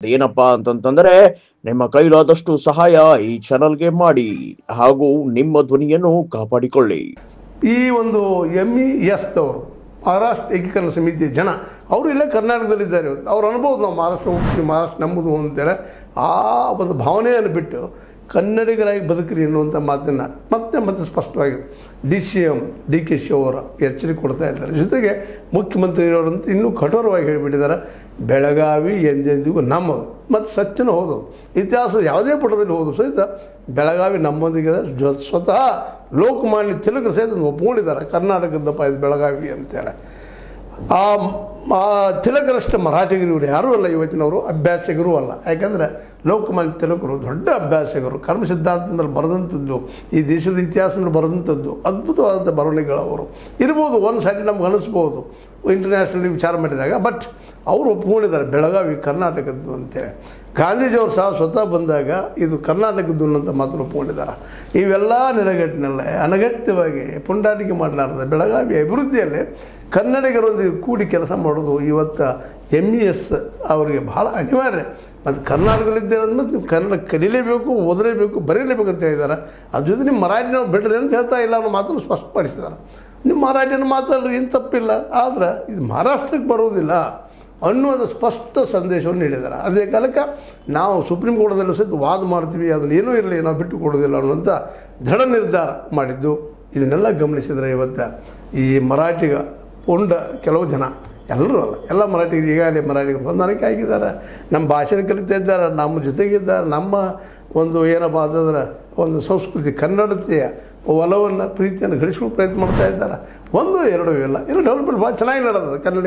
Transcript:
ಅದೇನಪ್ಪಾ ಅಂತಂತಂದ್ರೆ ನಿಮ್ಮ ಕೈಲಾದಷ್ಟು ಸಹಾಯ ಈ ಚಾನಲ್ಗೆ ಮಾಡಿ ಹಾಗೂ ನಿಮ್ಮ ಧ್ವನಿಯನ್ನು ಕಾಪಾಡಿಕೊಳ್ಳಿ. ಈ ಒಂದು MESದವರು ಮಹಾರಾಷ್ಟ್ರ ಏಕೀಕರಣ ಸಮಿತಿಯ ಜನ ಅವರು ಇಲ್ಲೇ ಕರ್ನಾಟಕದಲ್ಲಿದ್ದಾರೆ. ಅವ್ರು ಅನ್ಬೋದು ನಾವು ಮಹಾರಾಷ್ಟ್ರ ಹೋಗ್ತೀವಿ, ಮಹಾರಾಷ್ಟ್ರ ನಮ್ಮದು ಅಂತೇಳಿ ಆ ಒಂದು ಭಾವನೆಯನ್ನು ಬಿಟ್ಟು ಕನ್ನಡಿಗರಾಗಿ ಬದುಕ್ರಿ ಎನ್ನುವಂಥ ಮಾತನ್ನು ಮತ್ತೆ ಸ್ಪಷ್ಟವಾಗಿ DCM DK ಶಿ ಅವರು ಎಚ್ಚರಿಕೆ ಕೊಡ್ತಾ ಇದ್ದಾರೆ. ಜೊತೆಗೆ ಮುಖ್ಯಮಂತ್ರಿಯವರಂತೂ ಇನ್ನೂ ಕಠೋರವಾಗಿ ಹೇಳಿಬಿಟ್ಟಿದ್ದಾರೆ, ಬೆಳಗಾವಿ ಎಂದೆಂದಿಗೂ ನಮ್ಮದು. ಮತ್ತು ಸತ್ಯನೂ ಹೌದು, ಇತಿಹಾಸದ ಯಾವುದೇ ಪುಟದಲ್ಲಿ ಹೋದ್ರು ಸಹಿತ ಬೆಳಗಾವಿ ನಮ್ಮೊಂದಿಗೆ ಸ್ವತಃ ಲೋಕಮಾನ್ಯ ತಿಲಕರು ಸಹಿತ ಒಪ್ಕೊಂಡಿದ್ದಾರೆ ಕರ್ನಾಟಕದಪ್ಪ ಇದು ಬೆಳಗಾವಿ ಅಂತೇಳಿ. ಆ ತಿಲಕರಷ್ಟು ಮರಾಠಿಗರು ಇವರು ಯಾರೂ ಅಲ್ಲ, ಇವತ್ತಿನವರು ಅಭ್ಯಾಸಕರೂ ಅಲ್ಲ. ಯಾಕಂದರೆ ಲೋಕಮಾನ್ಯ ತಿಲಕರು ದೊಡ್ಡ ಅಭ್ಯಾಸಕರು, ಕರ್ಮ ಸಿದ್ಧಾಂತದ ಮೇಲೆ ಬರೆದಂಥದ್ದು, ಈ ದೇಶದ ಇತಿಹಾಸ ಮೇಲೆ ಬರೆದಂಥದ್ದು ಅದ್ಭುತವಾದಂಥ ಬರವಣಿಗೆಗಳವರು ಇರ್ಬೋದು. ಒಂದು ಸೈಡ್ ನಮ್ಗೆ ಅನಿಸ್ಬೋದು ಇಂಟರ್ನ್ಯಾಷನಲಿ ವಿಚಾರ ಮಾಡಿದಾಗ, ಬಟ್ ಅವರು ಒಪ್ಕೊಂಡಿದ್ದಾರೆ ಬೆಳಗಾವಿ ಕರ್ನಾಟಕದ್ದು ಅಂತೇಳಿ. ಗಾಂಧೀಜಿಯವರು ಸಹ ಸ್ವತಃ ಬಂದಾಗ ಇದು ಕರ್ನಾಟಕದ್ದು ಅನ್ನೋಂಥ ಮಾತನ್ನು ಒಪ್ಕೊಂಡಿದ್ದಾರೆ. ಇವೆಲ್ಲ ನೆಲೆಗಟ್ಟಿನಲ್ಲೇ ಅನಗತ್ಯವಾಗಿ ಪುಂಡಾಟಿಕೆ ಮಾಡಲಾರ್ದ ಬೆಳಗಾವಿ ಅಭಿವೃದ್ಧಿಯಲ್ಲಿ ಕನ್ನಡಿಗರೊಂದಿಗೆ ಕೂಡಿ ಕೆಲಸ ಮಾಡೋದು ಇವತ್ತು MES ಅವರಿಗೆ ಭಾಳ ಅನಿವಾರ್ಯ. ಮತ್ತು ಕರ್ನಾಟಕದಲ್ಲಿದ್ದೇವೆ ಅಂದ್ಮೇಲೆ ನೀವು ಕನ್ನಡ ಕಲೀಲೇಬೇಕು, ಓದಲೇಬೇಕು, ಬರೀಲೇಬೇಕು ಅಂತ ಹೇಳಿದ್ದಾರೆ. ಅದ್ರ ಜೊತೆ ನಿಮ್ಮ ಮರಾಠಿನ ಬಿಡ್ರಿ ಅಂತ ಹೇಳ್ತಾ ಇಲ್ಲ ಅನ್ನೋ ಮಾತನ್ನು ಸ್ಪಷ್ಟಪಡಿಸಿದ್ದಾರೆ. ನಿಮ್ಮ ಮರಾಠಿನ ಮಾತಾಡ್ರಿ, ಏನು ತಪ್ಪಿಲ್ಲ, ಆದರೆ ಇದು ಮಹಾರಾಷ್ಟ್ರಕ್ಕೆ ಬರೋದಿಲ್ಲ ಅನ್ನುವುದು ಸ್ಪಷ್ಟ ಸಂದೇಶವನ್ನು ನೀಡಿದ್ದಾರೆ. ಅದೇ ಕಾಲಕ್ಕೆ ನಾವು ಸುಪ್ರೀಂ ಕೋರ್ಟ್ದಲ್ಲೂ ಸಹಿತ ವಾದ ಮಾಡ್ತೀವಿ, ಅದನ್ನು ಏನೂ ಇರಲಿ ನಾವು ಬಿಟ್ಟು ಕೊಡೋದಿಲ್ಲ ಅನ್ನುವಂಥ ದೃಢ ನಿರ್ಧಾರ ಮಾಡಿದ್ದು. ಇದನ್ನೆಲ್ಲ ಗಮನಿಸಿದರೆ ಇವತ್ತು ಈ ಮರಾಠಿಗ ಪುಂಡ ಕೆಲವು ಜನ, ಎಲ್ಲರೂ ಅಲ್ಲ, ಎಲ್ಲ ಮರಾಠಿಗರು ಈಗಾಗಲೇ ಮರಾಠಿಗರು ಹೊಂದಾಣಿಕೆ ಆಗಿದ್ದಾರೆ, ನಮ್ಮ ಭಾಷೆ ಕಲಿತಾ ಇದ್ದಾರೆ, ನಮ್ಮ ಜೊತೆಗಿದ್ದಾರೆ. ನಮ್ಮ ಒಂದು ಏನಪ್ಪ ಅಂತಂದ್ರೆ ಒಂದು ಸಂಸ್ಕೃತಿ ಕನ್ನಡತೆಯ ಒಲವನ್ನು ಪ್ರೀತಿಯನ್ನು ಗಳಿಸ್ಕೊಳ್ಳೋ ಪ್ರಯತ್ನ ಮಾಡ್ತಾ ಇದ್ದಾರೆ. ಒಂದು ಎರಡು ಇಲ್ಲ ಡೆವಲಪ್ಮೆಂಟ್ ಭಾಳ ಚೆನ್ನಾಗಿ ನಡೆದ ಕನ್ನಡ